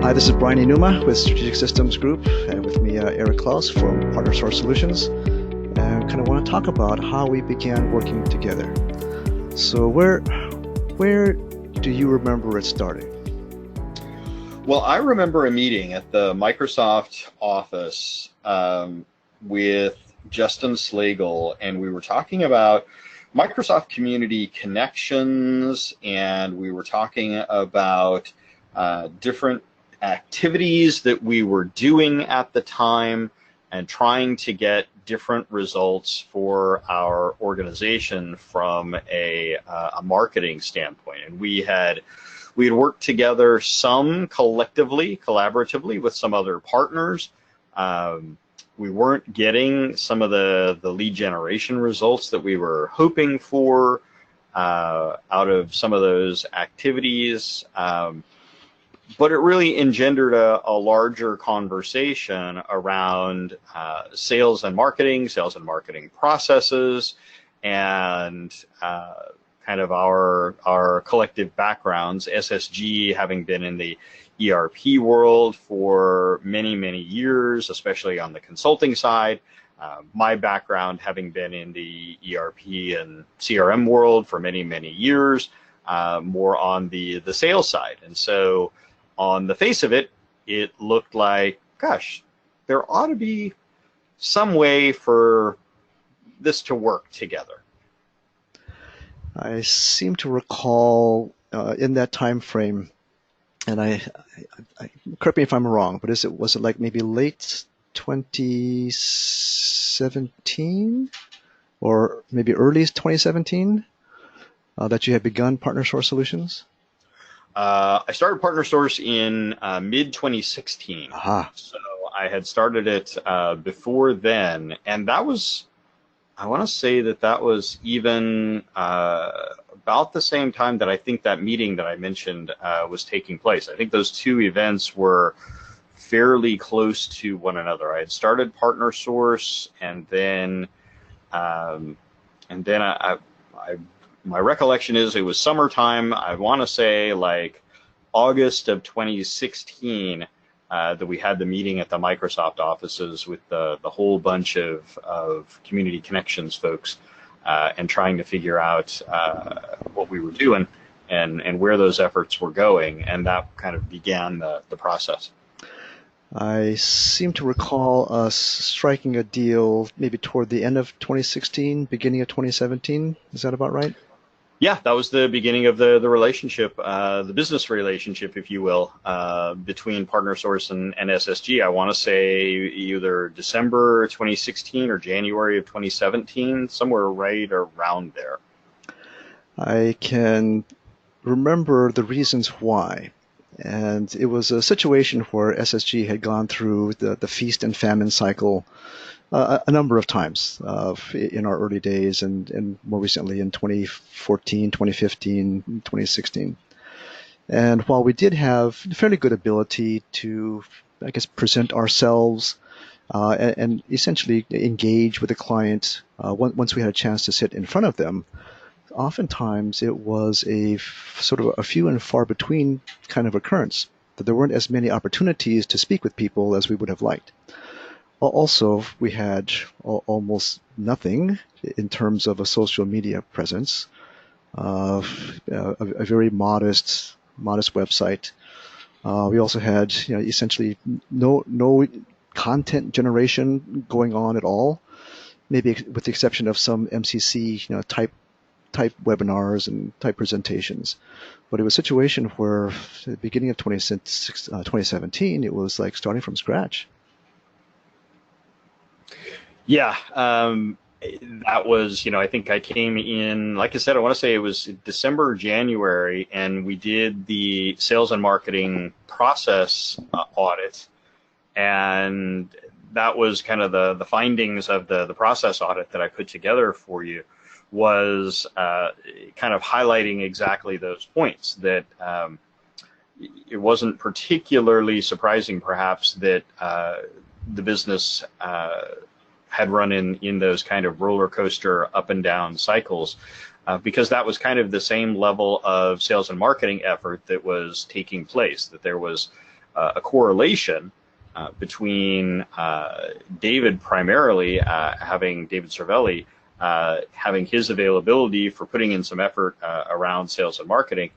Hi, this is Brian Iinuma with Strategic Systems Group, and with me Eric Klauss from PartnerSource Solutions. And kind of want to talk about how we began working together. So where do you remember it starting? Well, I remember a meeting at the Microsoft office with Justin Slagle, and we were talking about Microsoft Community Connections, and we were talking about different activities that we were doing at the time and trying to get different results for our organization from a marketing standpoint. And we had worked together some collaboratively with some other partners. We weren't getting some of the lead generation results that we were hoping for out of some of those activities. But it really engendered a larger conversation around sales and marketing processes, and kind of our collective backgrounds. SSG having been in the ERP world for many, many years, especially on the consulting side. My background having been in the ERP and CRM world for many, many years, more on the sales side. And so on the face of it, it looked like, gosh, there ought to be some way for this to work together. I seem to recall in that time frame, and I correct me if I'm wrong, but was it like maybe late 2017 or maybe early 2017 that you had begun PartnerSource Solutions? I started PartnerSource in mid-2016. Aha. So I had started it before then, and that was, I want to say that was even about the same time that I think that meeting that I mentioned was taking place. I think those two events were fairly close to one another. I had started PartnerSource, and then my recollection is it was summertime. I want to say like August of 2016 that we had the meeting at the Microsoft offices with the whole bunch of community connections folks, and trying to figure out what we were doing and where those efforts were going, and that kind of began the process. I seem to recall us striking a deal maybe toward the end of 2016, beginning of 2017. Is that about right? Yeah, that was the beginning of the relationship, the business relationship, if you will, between PartnerSource and SSG. I want to say either December 2016 or January of 2017, somewhere right around there. I can remember the reasons why. And it was a situation where SSG had gone through the feast and famine cycle a number of times in our early days, and more recently in 2014, 2015, 2016. And while we did have fairly good ability to, I guess, present ourselves and essentially engage with the client once we had a chance to sit in front of them, oftentimes it was a sort of a few and far between kind of occurrence, that there weren't as many opportunities to speak with people as we would have liked. Also, we had almost nothing in terms of a social media presence, a very modest website. We also had, essentially no content generation going on at all, maybe with the exception of some MCC, type webinars and type presentations. But it was a situation where at the beginning of 2017, it was like starting from scratch. Yeah, that was, I think I came in, like I said, I want to say it was December or January, and we did the sales and marketing process audit, and that was kind of the findings of the process audit that I put together for you, was kind of highlighting exactly those points, that it wasn't particularly surprising perhaps that the business had run in those kind of roller coaster up and down cycles, because that was kind of the same level of sales and marketing effort that was taking place, that there was a correlation between David primarily David Cervelli having his availability for putting in some effort around sales and marketing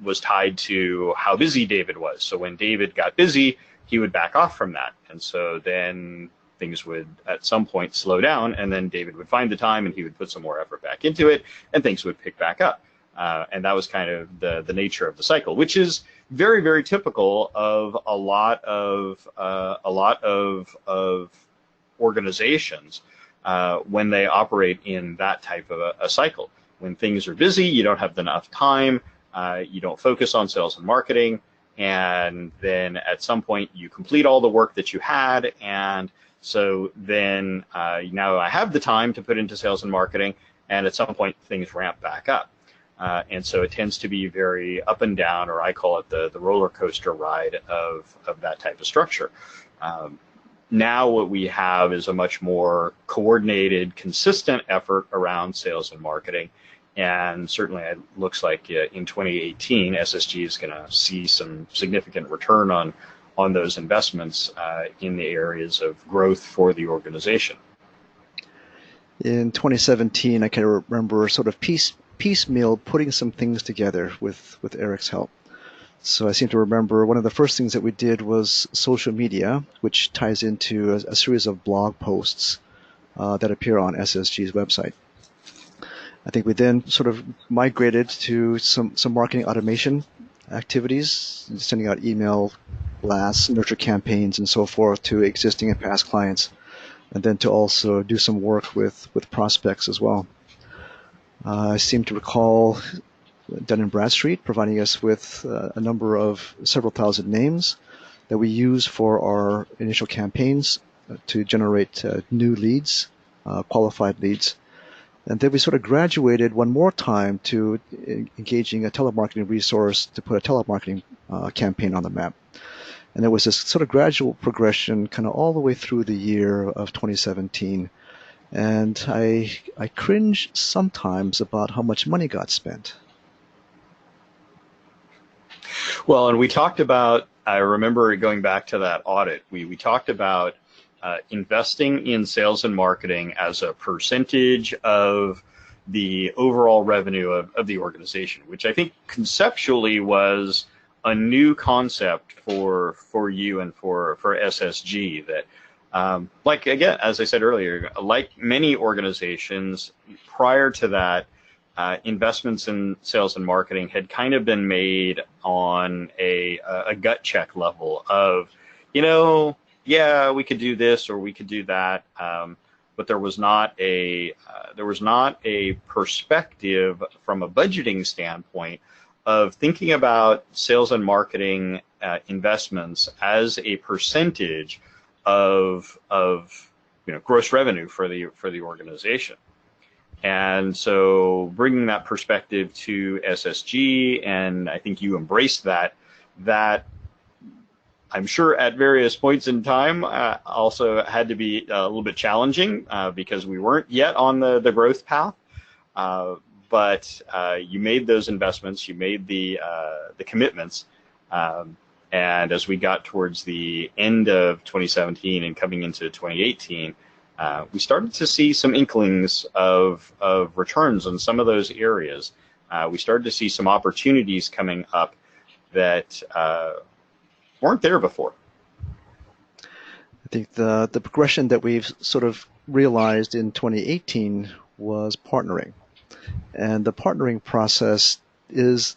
was tied to how busy David was. So when David got busy, he would back off from that. And so then things would at some point slow down, and then David would find the time and he would put some more effort back into it, and things would pick back up. And that was kind of the nature of the cycle, which is very, very typical of a lot of organizations when they operate in that type of a cycle. When things are busy, you don't have enough time, you don't focus on sales and marketing, and then at some point you complete all the work that you had, and so then now I have the time to put into sales and marketing, and at some point things ramp back up. And so it tends to be very up and down, or I call it the roller coaster ride of that type of structure. Now what we have is a much more coordinated, consistent effort around sales and marketing. And certainly it looks like in 2018, SSG is going to see some significant return on those investments in the areas of growth for the organization. In 2017, I can remember sort of piecemeal putting some things together with Eric's help. So I seem to remember one of the first things that we did was social media, which ties into a series of blog posts that appear on SSG's website. I think we then sort of migrated to some marketing automation activities, sending out email blasts, nurture campaigns, and so forth to existing and past clients, and then to also do some work with prospects as well. I seem to recall Dun & Bradstreet providing us with a number of several thousand names that we use for our initial campaigns to generate new leads, qualified leads. And then we sort of graduated one more time to engaging a telemarketing resource to put a telemarketing campaign on the map. And there was this sort of gradual progression kind of all the way through the year of 2017. And I cringe sometimes about how much money got spent. Well, and we talked about, I remember going back to that audit, we talked about investing in sales and marketing as a percentage of the overall revenue of the organization, which I think conceptually was a new concept for you and for SSG that, like, again, as I said earlier, like many organizations, prior to that, investments in sales and marketing had kind of been made on a gut check level of, yeah, we could do this or we could do that, but there was not a perspective from a budgeting standpoint of thinking about sales and marketing investments as a percentage of gross revenue for the organization. And so bringing that perspective to SSG, and I think you embraced that I'm sure at various points in time also had to be a little bit challenging because we weren't yet on the growth path. But you made those investments, you made the commitments, and as we got towards the end of 2017 and coming into 2018, we started to see some inklings of returns in some of those areas. We started to see some opportunities coming up that weren't there before. I think the progression that we've sort of realized in 2018 was partnering. And the partnering process is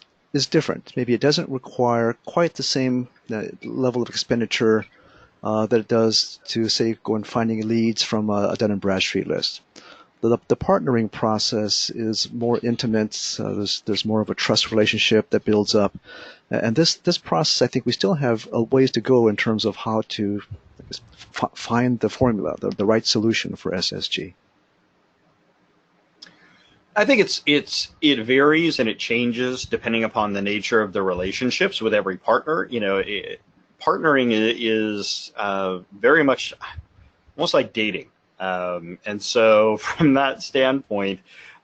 different. Maybe it doesn't require quite the same level of expenditure that it does to, say, go and finding leads from a Dun & Bradstreet list. The partnering process is more intimate. There's more of a trust relationship that builds up. And this process, I think we still have a ways to go in terms of how to find the formula, the right solution for SSG. I think it varies and it changes depending upon the nature of the relationships with every partner. Partnering is very much almost like dating, and so from that standpoint,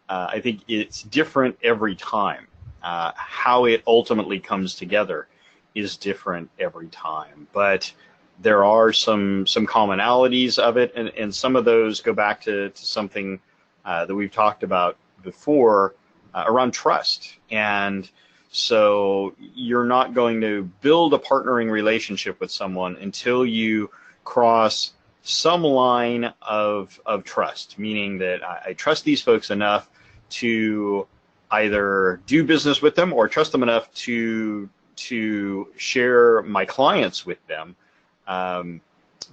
I think it's different every time how it ultimately comes together. is different every time, but there are some commonalities of it, and some of those go back to something that we've talked about before around trust. And so you're not going to build a partnering relationship with someone until you cross some line of trust, meaning that I trust these folks enough to either do business with them or trust them enough to share my clients with them.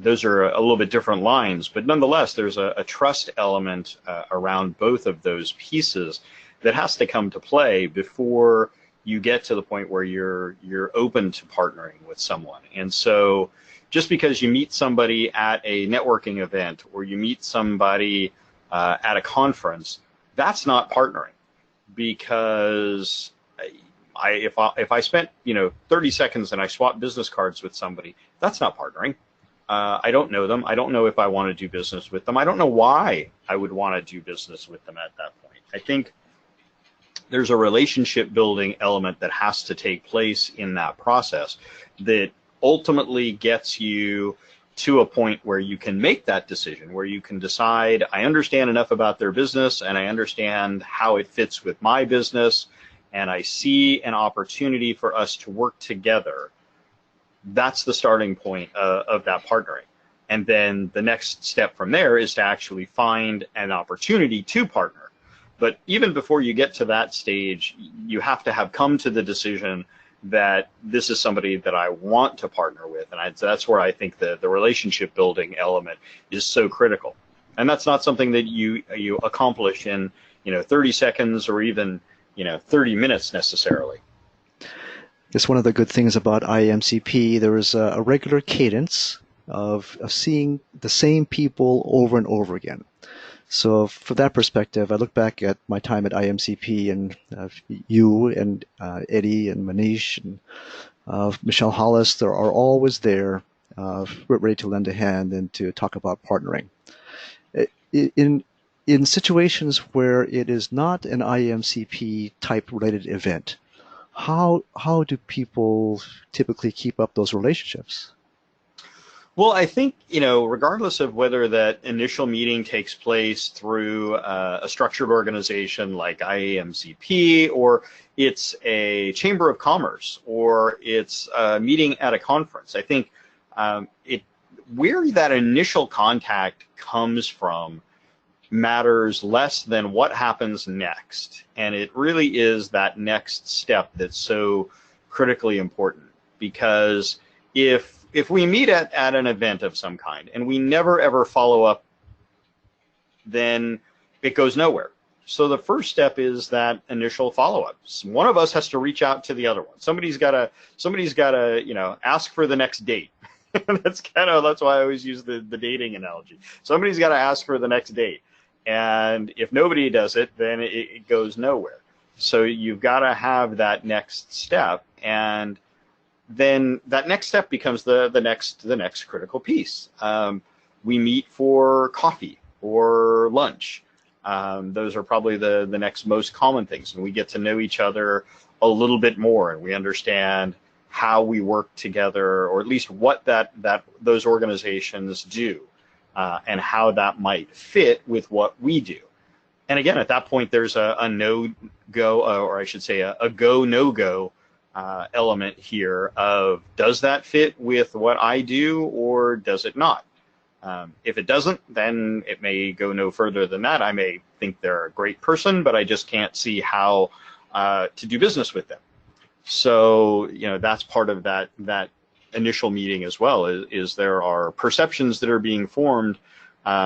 Those are a little bit different lines, but nonetheless, there's a trust element around both of those pieces that has to come to play before you get to the point where you're open to partnering with someone. And so just because you meet somebody at a networking event or you meet somebody at a conference, that's not partnering, because if I spent 30 seconds and I swapped business cards with somebody, that's not partnering. I don't know them. I don't know if I want to do business with them. I don't know why I would want to do business with them at that point. I think there's a relationship building element that has to take place in that process that ultimately gets you to a point where you can make that decision, where you can decide, I understand enough about their business and I understand how it fits with my business, and I see an opportunity for us to work together. That's the starting point of that partnering. And then the next step from there is to actually find an opportunity to partner. But even before you get to that stage, you have to have come to the decision that this is somebody that I want to partner with. And that's where I think the relationship building element is so critical. And that's not something that you accomplish in 30 seconds or even 30 minutes necessarily. It's one of the good things about IAMCP. There is a regular cadence of seeing the same people over and over again. So from that perspective, I look back at my time at IAMCP and you and Eddie and Manish and Michelle Hollis, they are always there, ready to lend a hand and to talk about partnering. In situations where it is not an IAMCP type related event, how do people typically keep up those relationships? Well, I think, regardless of whether that initial meeting takes place through a structured organization like IAMCP, or it's a chamber of commerce, or it's a meeting at a conference, I think where that initial contact comes from matters less than what happens next. And it really is that next step that's so critically important, because if we meet at an event of some kind and we never ever follow up, then it goes nowhere. So the first step is that initial follow-up. One of us has to reach out to the other one. Somebody's got to ask for the next date. That's why I always use the dating analogy. Somebody's got to ask for the next date. And if nobody does it, then it goes nowhere. So you've got to have that next step, and then that next step becomes the next critical piece. We meet for coffee or lunch. Those are probably the next most common things, and we get to know each other a little bit more, and we understand how we work together, or at least what those organizations do, and how that might fit with what we do. And again, at that point, there's a no-go, or I should say a go-no-go element here of, does that fit with what I do or does it not? If it doesn't, then it may go no further than that. I may think they're a great person, but I just can't see how to do business with them. So, that's part of that initial meeting as well, is there are perceptions that are being formed,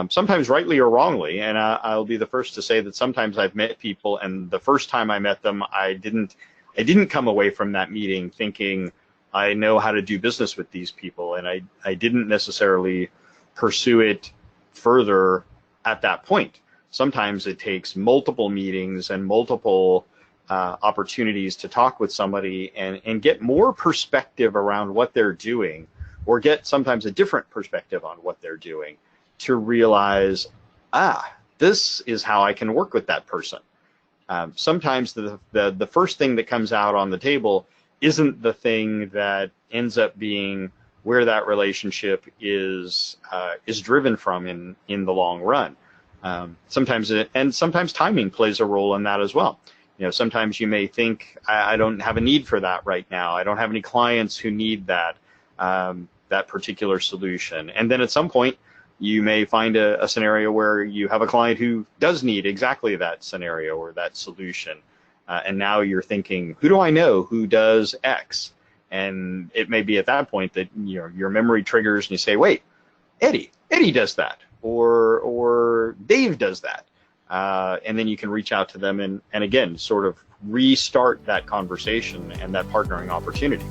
sometimes rightly or wrongly. And I'll be the first to say that sometimes I've met people, and the first time I met them, I didn't come away from that meeting thinking I know how to do business with these people, and I didn't necessarily pursue it further at that point. Sometimes it takes multiple meetings and multiple opportunities to talk with somebody and get more perspective around what they're doing, or get sometimes a different perspective on what they're doing, to realize, this is how I can work with that person. Sometimes the first thing that comes out on the table isn't the thing that ends up being where that relationship is driven from in the long run. Sometimes timing plays a role in that as well. Sometimes you may think, I don't have a need for that right now. I don't have any clients who need that particular solution. And then at some point, you may find a scenario where you have a client who does need exactly that scenario or that solution. And now you're thinking, who do I know who does X? And it may be at that point that your memory triggers and you say, wait, Eddie does that, or Dave does that. And then you can reach out to them and again, sort of restart that conversation and that partnering opportunity.